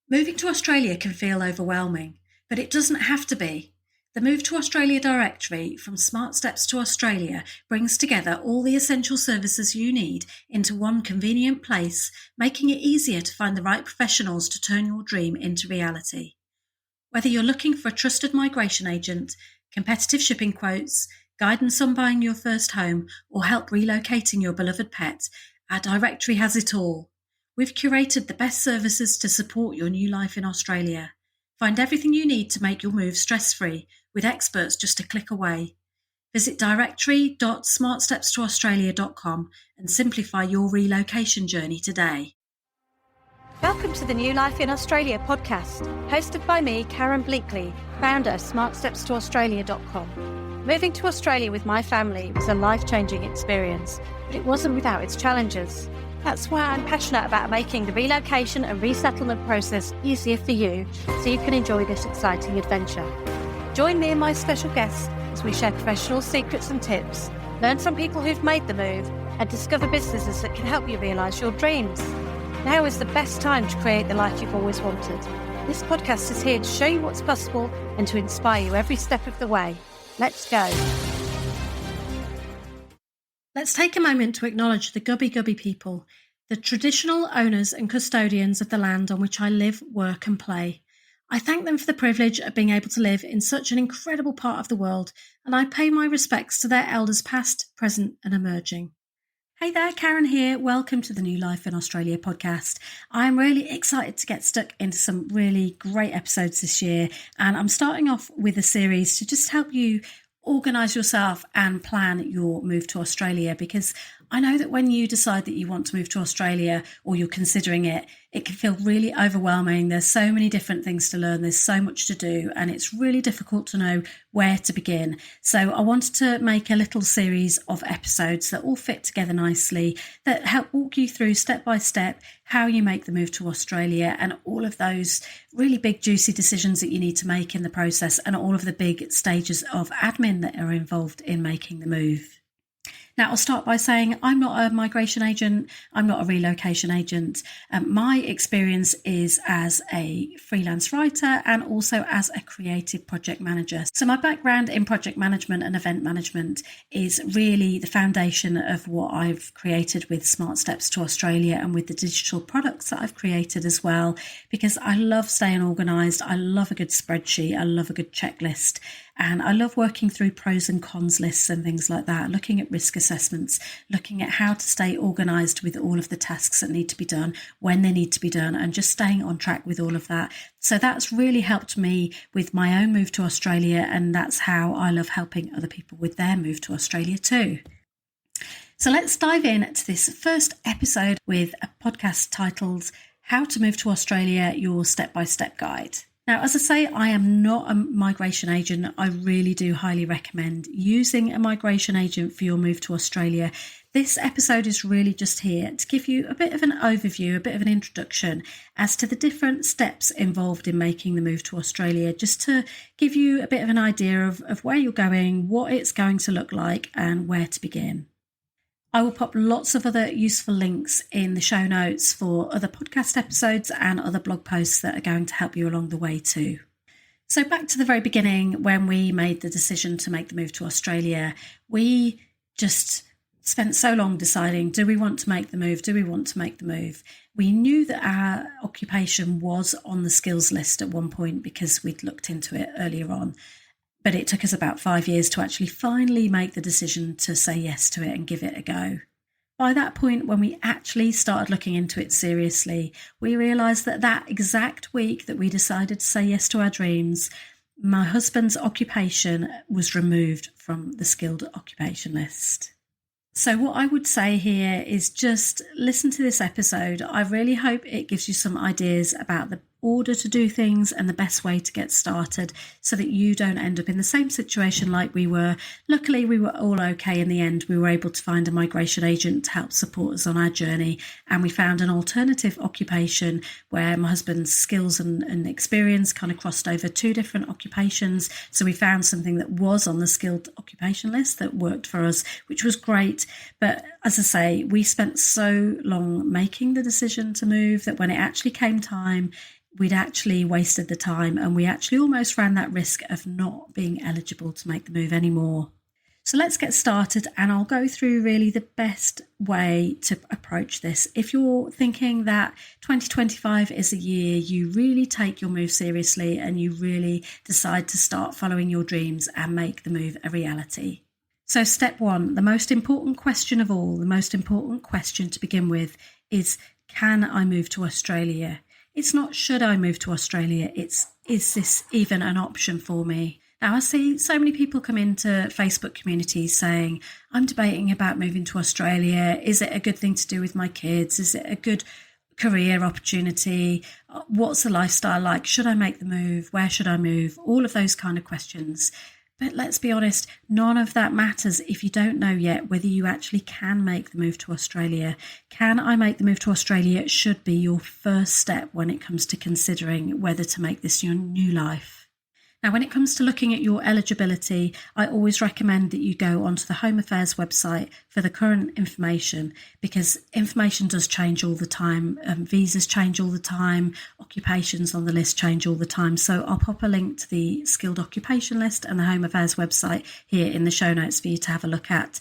Moving to Australia can feel overwhelming, but it doesn't have to be. The Move to Australia directory from Smart Steps to Australia brings together all the essential services you need into one convenient place, making it easier to find the right professionals to turn your dream into reality. Whether you're looking for a trusted migration agent, competitive shipping quotes, guidance on buying your first home, or help relocating your beloved pet, our directory has it all. We've curated the best services to support your new life in Australia. Find everything you need to make your move stress-free, with experts just a click away. Visit directory.smartstepstoaustralia.com and simplify your relocation journey today. Welcome to the New Life in Australia podcast, hosted by me, Karen Bleakley, founder of smartstepstoaustralia.com. Moving to Australia with my family was a life-changing experience, but it wasn't without its challenges. That's why I'm passionate about making the relocation and resettlement process easier for you, so you can enjoy this exciting adventure. Join me and my special guests as we share professional secrets and tips, learn from people who've made the move, and discover businesses that can help you realise your dreams. Now is the best time to create the life you've always wanted. This podcast is here to show you what's possible and to inspire you every step of the way. Let's go. Let's take a moment to acknowledge the Gubbi Gubbi people, the traditional owners and custodians of the land on which I live, work and play. I thank them for the privilege of being able to live in such an incredible part of the world, and I pay my respects to their elders past, present and emerging. Hey there, Karen here. Welcome to the New Life in Australia podcast. I'm really excited to get stuck into some really great episodes this year, and I'm starting off with a series to just help you organise yourself and plan your move to Australia, because I know that when you decide that you want to move to Australia or you're considering it, it can feel really overwhelming. There's so many different things to learn. There's so much to do, and it's really difficult to know where to begin. So I wanted to make a little series of episodes that all fit together nicely, that help walk you through step by step how you make the move to Australia and all of those really big juicy decisions that you need to make in the process, and all of the big stages of admin that are involved in making the move. Now, I'll start by saying I'm not a migration agent. I'm not a relocation agent. My experience is as a freelance writer and also as a creative project manager. So my background in project management and event management is really the foundation of what I've created with Smart Steps to Australia and with the digital products that I've created as well, because I love staying organised. I love a good spreadsheet. I love a good checklist. And I love working through pros and cons lists and things like that, looking at risk assessments, looking at how to stay organised with all of the tasks that need to be done, when they need to be done, and just staying on track with all of that. So that's really helped me with my own move to Australia, and that's how I love helping other people with their move to Australia too. So let's dive in to this first episode with a podcast titled How to Move to Australia, Your Step-by-Step Guide. Now, as I say, I am not a migration agent. I really do highly recommend using a migration agent for your move to Australia. This episode is really just here to give you a bit of an overview, a bit of an introduction as to the different steps involved in making the move to Australia, just to give you a bit of an idea of where you're going, what it's going to look like, and where to begin. I will pop lots of other useful links in the show notes for other podcast episodes and other blog posts that are going to help you along the way too. So back to the very beginning, when we made the decision to make the move to Australia, we just spent so long deciding, do we want to make the move? Do we want to make the move? We knew that our occupation was on the skills list at one point because we'd looked into it earlier on. But it took us about 5 years to actually finally make the decision to say yes to it and give it a go. By that point, when we actually started looking into it seriously, we realised that that exact week that we decided to say yes to our dreams, my husband's occupation was removed from the skilled occupation list. So what I would say here is just listen to this episode. I really hope it gives you some ideas about the order to do things and the best way to get started so that you don't end up in the same situation like we were. Luckily, we were all okay in the end. We were able to find a migration agent to help support us on our journey, and we found an alternative occupation where my husband's skills and experience kind of crossed over two different occupations. So we found something that was on the skilled occupation list that worked for us, which was great. But as I say, we spent so long making the decision to move that when it actually came time, we'd actually wasted the time, and we actually almost ran that risk of not being eligible to make the move anymore. So let's get started, and I'll go through really the best way to approach this. If you're thinking that 2025 is a year you really take your move seriously and you really decide to start following your dreams and make the move a reality. So step one, the most important question of all, the most important question to begin with is, can I move to Australia? It's not should I move to Australia, it's is this even an option for me? Now, I see so many people come into Facebook communities saying, I'm debating about moving to Australia. Is it a good thing to do with my kids? Is it a good career opportunity? What's the lifestyle like? Should I make the move? Where should I move? All of those kind of questions. But let's be honest, none of that matters if you don't know yet whether you actually can make the move to Australia. Can I make the move to Australia should be your first step when it comes to considering whether to make this your new life. Now, when it comes to looking at your eligibility, I always recommend that you go onto the Home Affairs website for the current information, because information does change all the time. Visas change all the time. Occupations on the list change all the time. So I'll pop a link to the skilled occupation list and the Home Affairs website here in the show notes for you to have a look at.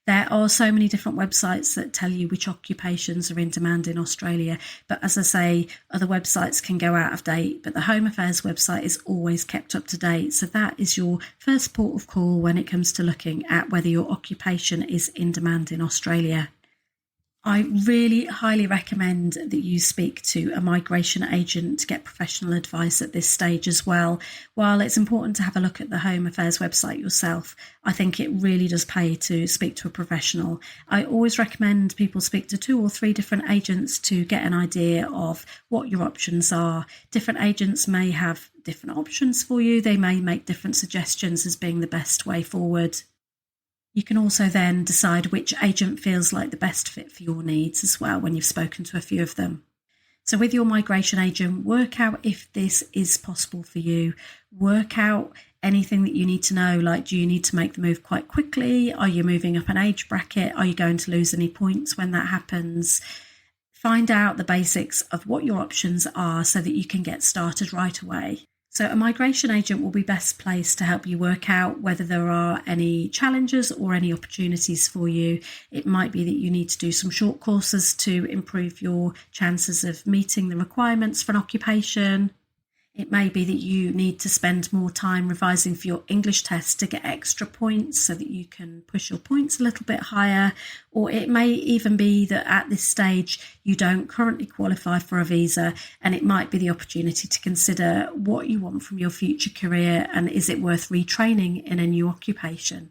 There are so many different websites that tell you which occupations are in demand in Australia. But as I say, other websites can go out of date, but the Home Affairs website is always kept up to date. So that is your first port of call when it comes to looking at whether your occupation is in demand in Australia. I really highly recommend that you speak to a migration agent to get professional advice at this stage as well. While it's important to have a look at the Home Affairs website yourself, I think it really does pay to speak to a professional. I always recommend people speak to 2 or 3 different agents to get an idea of what your options are. Different agents may have different options for you. They may make different suggestions as being the best way forward. You can also then decide which agent feels like the best fit for your needs as well when you've spoken to a few of them. So with your migration agent, work out if this is possible for you. Work out anything that you need to know, like do you need to make the move quite quickly? Are you moving up an age bracket? Are you going to lose any points when that happens? Find out the basics of what your options are so that you can get started right away. So a migration agent will be best placed to help you work out whether there are any challenges or any opportunities for you. It might be that you need to do some short courses to improve your chances of meeting the requirements for an occupation. It may be that you need to spend more time revising for your English test to get extra points so that you can push your points a little bit higher. Or it may even be that at this stage you don't currently qualify for a visa, and it might be the opportunity to consider what you want from your future career and is it worth retraining in a new occupation.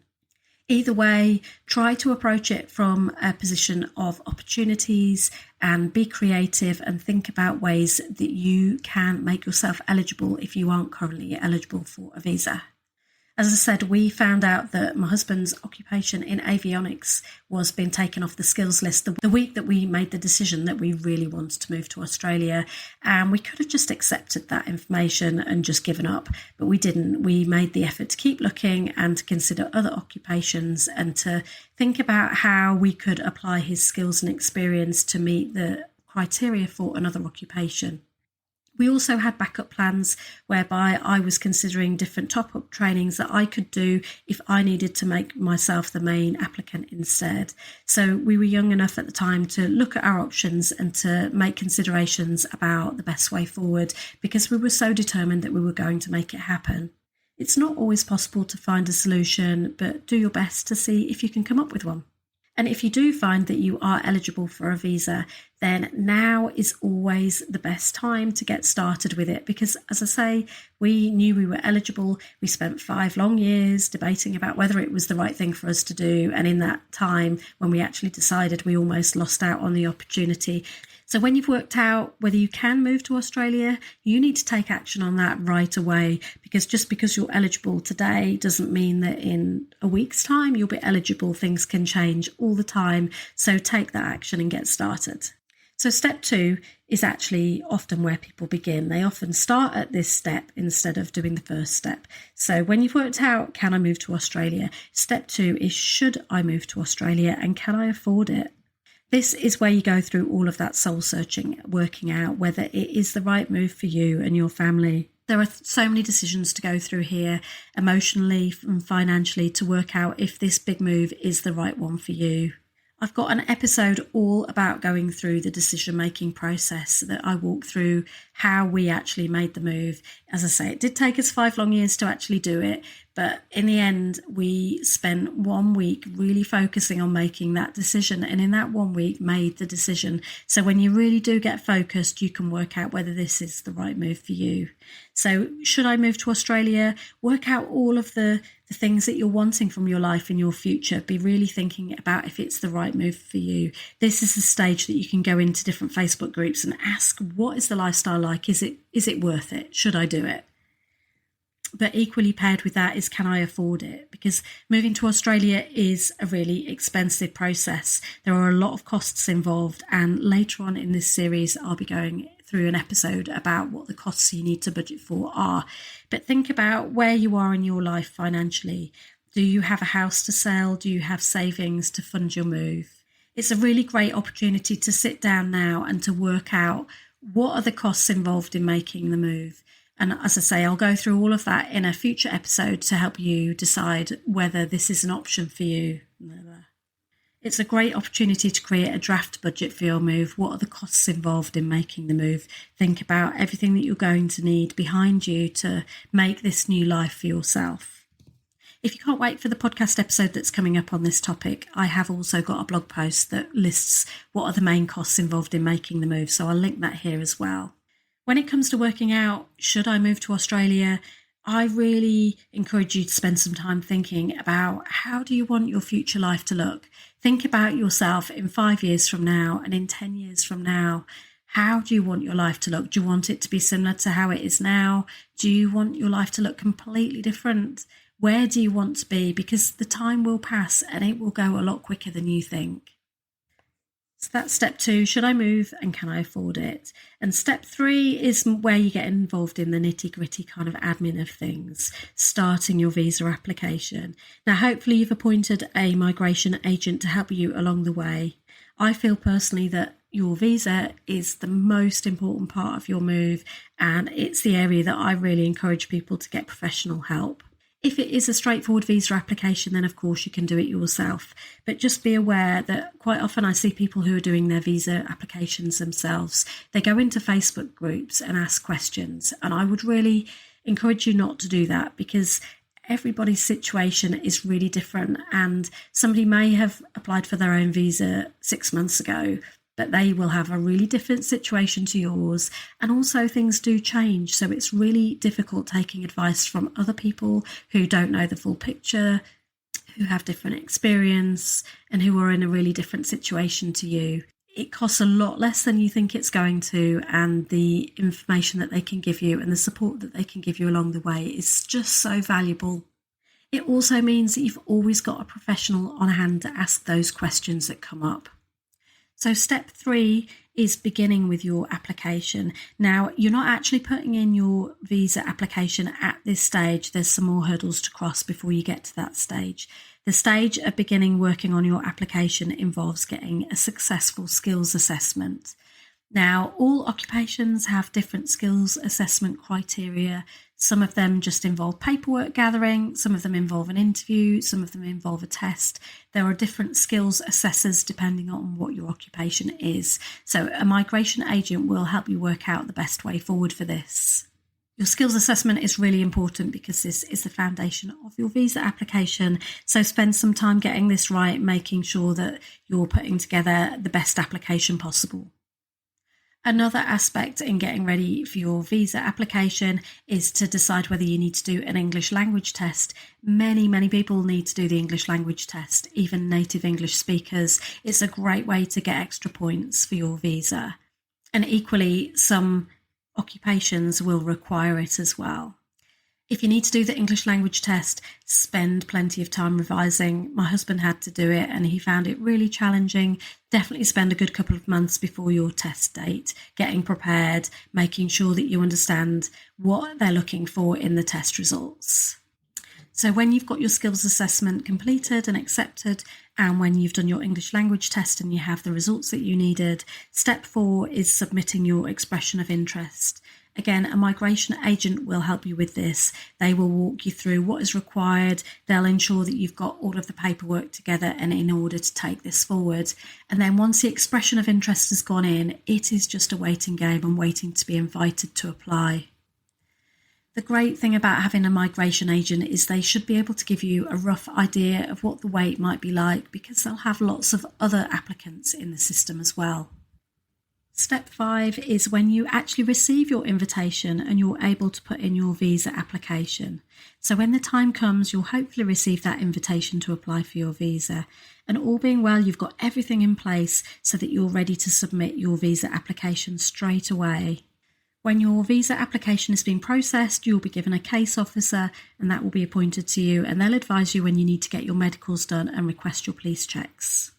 Either way, try to approach it from a position of opportunities and be creative and think about ways that you can make yourself eligible if you aren't currently eligible for a visa. As I said, we found out that my husband's occupation in avionics was being taken off the skills list the week that we made the decision that we really wanted to move to Australia. And we could have just accepted that information and just given up, but we didn't. We made the effort to keep looking and to consider other occupations and to think about how we could apply his skills and experience to meet the criteria for another occupation. We also had backup plans whereby I was considering different top-up trainings that I could do if I needed to make myself the main applicant instead. So we were young enough at the time to look at our options and to make considerations about the best way forward because we were so determined that we were going to make it happen. It's not always possible to find a solution, but do your best to see if you can come up with one. And if you do find that you are eligible for a visa, then now is always the best time to get started with it. Because as I say, we knew we were eligible. We spent 5 long years debating about whether it was the right thing for us to do. And in that time, when we actually decided, we almost lost out on the opportunity. So when you've worked out whether you can move to Australia, you need to take action on that right away, because just because you're eligible today doesn't mean that in a week's time you'll be eligible. Things can change all the time. So take that action and get started. So step 2 is actually often where people begin. They often start at this step instead of doing the first step. So when you've worked out, can I move to Australia? Step 2 is, should I move to Australia and can I afford it? This is where you go through all of that soul searching, working out whether it is the right move for you and your family. There are so many decisions to go through here, emotionally and financially, to work out if this big move is the right one for you. I've got an episode all about going through the decision-making process that I walk through how we actually made the move. As I say, it did take us 5 long years to actually do it, but in the end, we spent 1 week really focusing on making that decision, and in that 1 week made the decision. So when you really do get focused, you can work out whether this is the right move for you. So should I move to Australia? Work out all of the things that you're wanting from your life in your future. Be really thinking about if it's the right move for you. This is the stage that you can go into different Facebook groups and ask, what is the lifestyle like? Is it worth it? Should I do it? But equally paired with that is, can I afford it? Because moving to Australia is a really expensive process. There are a lot of costs involved, and later on in this series I'll be going through an episode about what the costs you need to budget for are. But think about where you are in your life financially. Do you have a house to sell? Do you have savings to fund your move? It's a really great opportunity to sit down now and to work out what are the costs involved in making the move. And as I say, I'll go through all of that in a future episode to help you decide whether this is an option for you. It's a great opportunity to create a draft budget for your move. What are the costs involved in making the move? Think about everything that you're going to need behind you to make this new life for yourself. If you can't wait for the podcast episode that's coming up on this topic, I have also got a blog post that lists what are the main costs involved in making the move. So I'll link that here as well. When it comes to working out, should I move to Australia? I really encourage you to spend some time thinking about, how do you want your future life to look? Think about yourself in 5 years from now and in 10 years from now. How do you want your life to look? Do you want it to be similar to how it is now? Do you want your life to look completely different? Where do you want to be? Because the time will pass and it will go a lot quicker than you think. So that's step 2, should I move and can I afford it? And step 3 is where you get involved in the nitty-gritty kind of admin of things, starting your visa application. Now, hopefully you've appointed a migration agent to help you along the way. I feel personally that your visa is the most important part of your move, and it's the area that I really encourage people to get professional help. If it is a straightforward visa application, then of course you can do it yourself. But just be aware that quite often I see people who are doing their visa applications themselves. They go into Facebook groups and ask questions. And I would really encourage you not to do that, because everybody's situation is really different. And somebody may have applied for their own visa 6 months ago, but they will have a really different situation to yours. And also things do change. So it's really difficult taking advice from other people who don't know the full picture, who have different experience and who are in a really different situation to you. It costs a lot less than you think it's going to, and the information that they can give you and the support that they can give you along the way is just so valuable. It also means that you've always got a professional on hand to ask those questions that come up. So step 3 is beginning with your application. Now, you're not actually putting in your visa application at this stage. There's some more hurdles to cross before you get to that stage. The stage of beginning working on your application involves getting a successful skills assessment. Now, all occupations have different skills assessment criteria. Some of them just involve paperwork gathering, some of them involve an interview, some of them involve a test. There are different skills assessors depending on what your occupation is. So a migration agent will help you work out the best way forward for this. Your skills assessment is really important because this is the foundation of your visa application. So spend some time getting this right, making sure that you're putting together the best application possible. Another aspect in getting ready for your visa application is to decide whether you need to do an English language test. Many people need to do the English language test, even native English speakers. It's a great way to get extra points for your visa. And equally, some occupations will require it as well. If you need to do the English language test, spend plenty of time revising. My husband had to do it and he found it really challenging. Definitely spend a good couple of months before your test date, getting prepared, making sure that you understand what they're looking for in the test results. So when you've got your skills assessment completed and accepted, and when you've done your English language test and you have the results that you needed, step 4 is submitting your expression of interest. Again, a migration agent will help you with this. They will walk you through what is required. They'll ensure that you've got all of the paperwork together and in order to take this forward. And then once the expression of interest has gone in, it is just a waiting game and waiting to be invited to apply. The great thing about having a migration agent is they should be able to give you a rough idea of what the wait might be like, because they'll have lots of other applicants in the system as well. Step 5 is when you actually receive your invitation and you're able to put in your visa application. So when the time comes, you'll hopefully receive that invitation to apply for your visa. And all being well, you've got everything in place so that you're ready to submit your visa application straight away. When your visa application is being processed, you'll be given a case officer, and that will be appointed to you, and they'll advise you when you need to get your medicals done and request your police checks.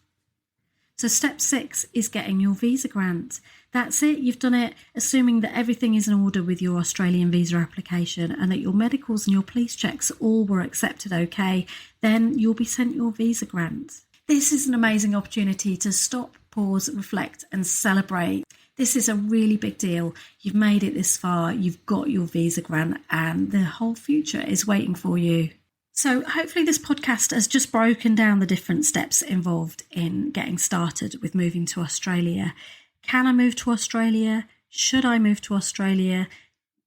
So step 6 is getting your visa grant. That's it, you've done it, assuming that everything is in order with your Australian visa application and that your medicals and your police checks all were accepted okay, then you'll be sent your visa grant. This is an amazing opportunity to stop, pause, reflect and celebrate. This is a really big deal. You've made it this far, you've got your visa grant, and the whole future is waiting for you. So hopefully this podcast has just broken down the different steps involved in getting started with moving to Australia. Can I move to Australia? Should I move to Australia?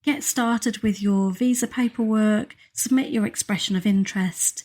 Get started with your visa paperwork, submit your expression of interest,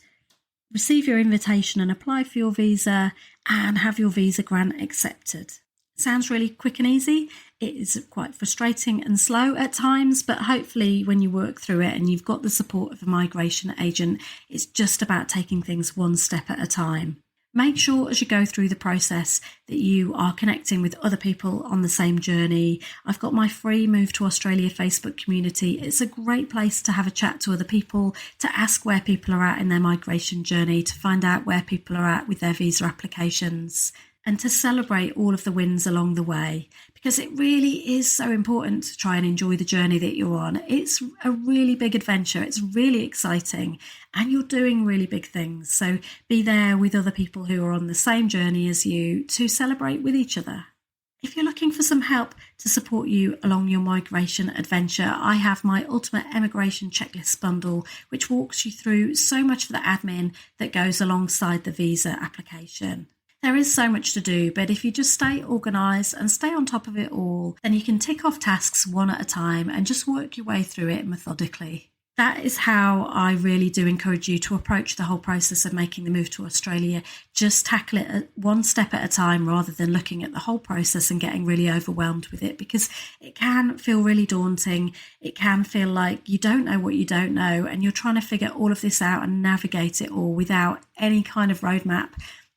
receive your invitation and apply for your visa, and have your visa grant accepted. Sounds really quick and easy. It is quite frustrating and slow at times, but hopefully when you work through it and you've got the support of a migration agent, it's just about taking things one step at a time. Make sure as you go through the process that you are connecting with other people on the same journey. I've got my free Move to Australia Facebook community. It's a great place to have a chat to other people, to ask where people are at in their migration journey, to find out where people are at with their visa applications, and to celebrate all of the wins along the way, because it really is so important to try and enjoy the journey that you're on. It's a really big adventure, it's really exciting, and you're doing really big things. So be there with other people who are on the same journey as you to celebrate with each other. If you're looking for some help to support you along your migration adventure, I have my Ultimate Emigration Checklist bundle, which walks you through so much of the admin that goes alongside the visa application. There is so much to do, but if you just stay organised and stay on top of it all, then you can tick off tasks one at a time and just work your way through it methodically. That is how I really do encourage you to approach the whole process of making the move to Australia. Just tackle it one step at a time rather than looking at the whole process and getting really overwhelmed with it, because it can feel really daunting. It can feel like you don't know what you don't know and you're trying to figure all of this out and navigate it all without any kind of roadmap.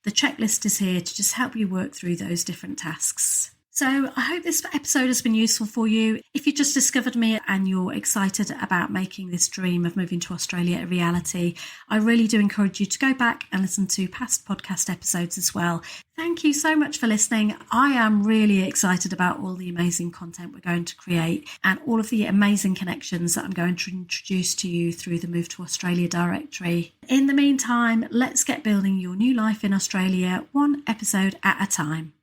The checklist is here to just help you work through those different tasks. So I hope this episode has been useful for you. If you just discovered me and you're excited about making this dream of moving to Australia a reality, I really do encourage you to go back and listen to past podcast episodes as well. Thank you so much for listening. I am really excited about all the amazing content we're going to create and all of the amazing connections that I'm going to introduce to you through the Move to Australia directory. In the meantime, let's get building your new life in Australia, one episode at a time.